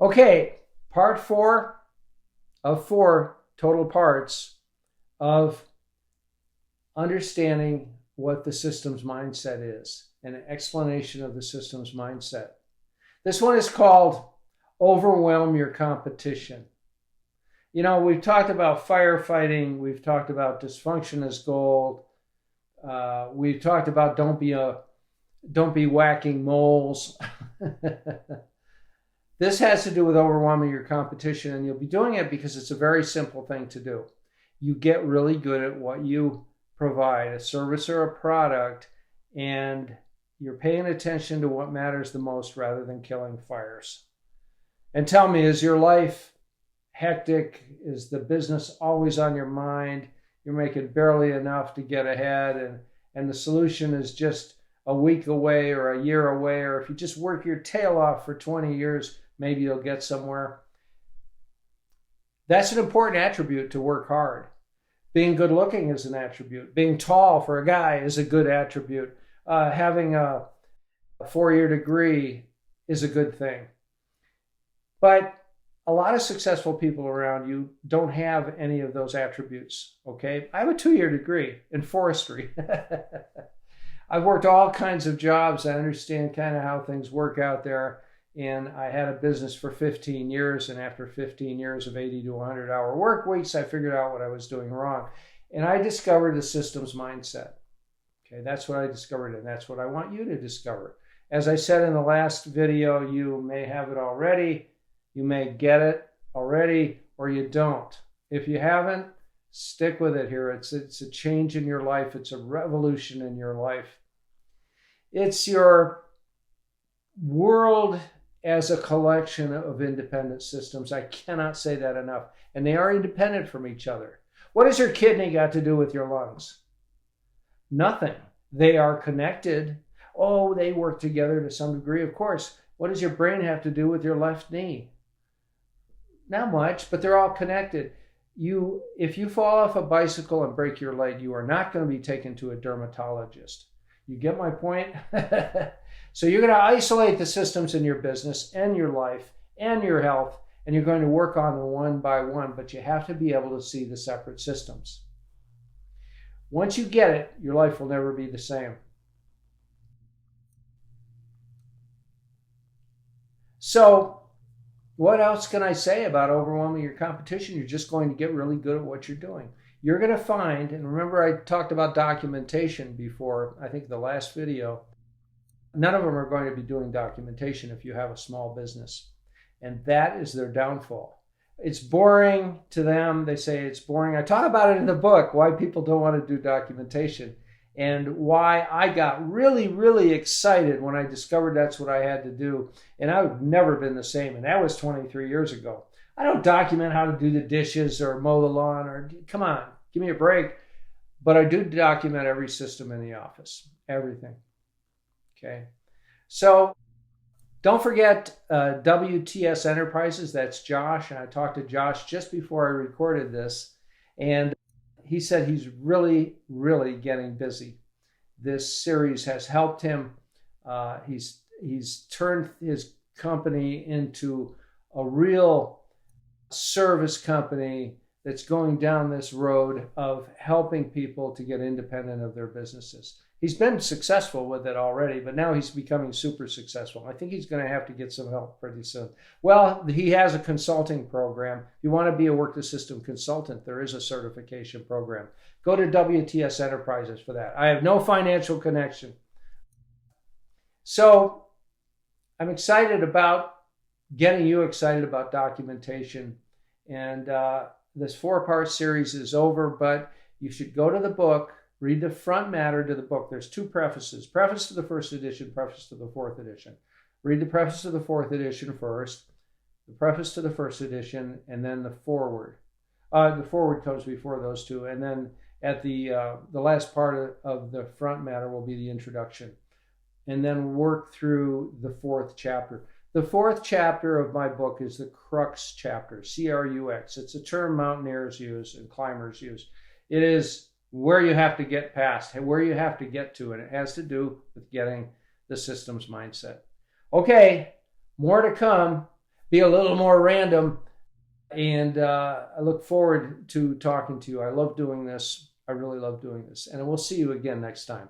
Okay, part 4 of 4 total parts of understanding what the systems mindset is, an explanation of the systems mindset. This one is called Overwhelm Your Competition. You know, we've talked about firefighting, we've talked about dysfunction is gold, we've talked about don't be whacking moles. This has to do with overwhelming your competition, and you'll be doing it because it's a very simple thing to do. You get really good at what you provide, a service or a product, and you're paying attention to what matters the most rather than killing fires. And tell me, is your life hectic? Is the business always on your mind? You're making barely enough to get ahead, and the solution is just a week away or a year away, or if you just work your tail off for 20 years, maybe you'll get somewhere. That's an important attribute to work hard. Being good looking is an attribute. Being tall for a guy is a good attribute. Having a 4-year degree is a good thing. But a lot of successful people around you don't have any of those attributes, okay? I have a 2-year degree in forestry. I've worked all kinds of jobs. I understand kind of how things work out there. And I had a business for 15 years. And after 15 years of 80 to 100-hour work weeks, I figured out what I was doing wrong. And I discovered the systems mindset. Okay, that's what I discovered. And that's what I want you to discover. As I said in the last video, you may have it already. You may get it already, or you don't. If you haven't, stick with it here. It's a change in your life. It's a revolution in your life. It's your world as a collection of independent systems. I cannot say that enough. And they are independent from each other. What has your kidney got to do with your lungs? Nothing. They are connected. Oh, they work together to some degree, of course. What does your brain have to do with your left knee? Not much, but they're all connected. If you fall off a bicycle and break your leg, you are not going to be taken to a dermatologist. You get my point? So you're going to isolate the systems in your business and your life and your health, and you're going to work on them one by one, but you have to be able to see the separate systems. Once you get it, your life will never be the same. So what else can I say about overwhelming your competition? You're just going to get really good at what you're doing. You're going to find, and remember I talked about documentation before, I think the last video, none of them are going to be doing documentation if you have a small business. And that is their downfall. It's boring to them. They say it's boring. I talk about it in the book, why people don't want to do documentation, and why I got really, really excited when I discovered that's what I had to do. And I've never been the same. And that was 23 years ago. I don't document how to do the dishes or mow the lawn or, come on, give me a break. But I do document every system in the office, everything. Okay. So don't forget WTS Enterprises. That's Josh. And I talked to Josh just before I recorded this. And he said he's really, really getting busy. This series has helped him. He's turned his company into a real service company that's going down this road of helping people to get independent of their businesses. He's been successful with it already, but now he's becoming super successful. I think he's going to have to get some help pretty soon. Well, he has a consulting program. If you want to be a work the system consultant, there is a certification program. Go to WTS Enterprises for that. I have no financial connection. So I'm excited about getting you excited about documentation. And this 4-part series is over, but you should go to the book. Read the front matter to the book. There's 2 prefaces. Preface to the 1st edition, preface to the 4th edition. Read the preface to the 4th edition first, the preface to the 1st edition, and then the foreword. The foreword comes before those 2. And then at the last part of the front matter will be the introduction. And then work through the 4th chapter. The 4th chapter of my book is the crux chapter, C-R-U-X. It's a term mountaineers use and climbers use. It is where you have to get past, where you have to get to, and it has to do with getting the systems mindset. Okay, more to come. be a little more random. And I look forward to talking to you. I love doing this. I really love doing this. And we'll see you again next time.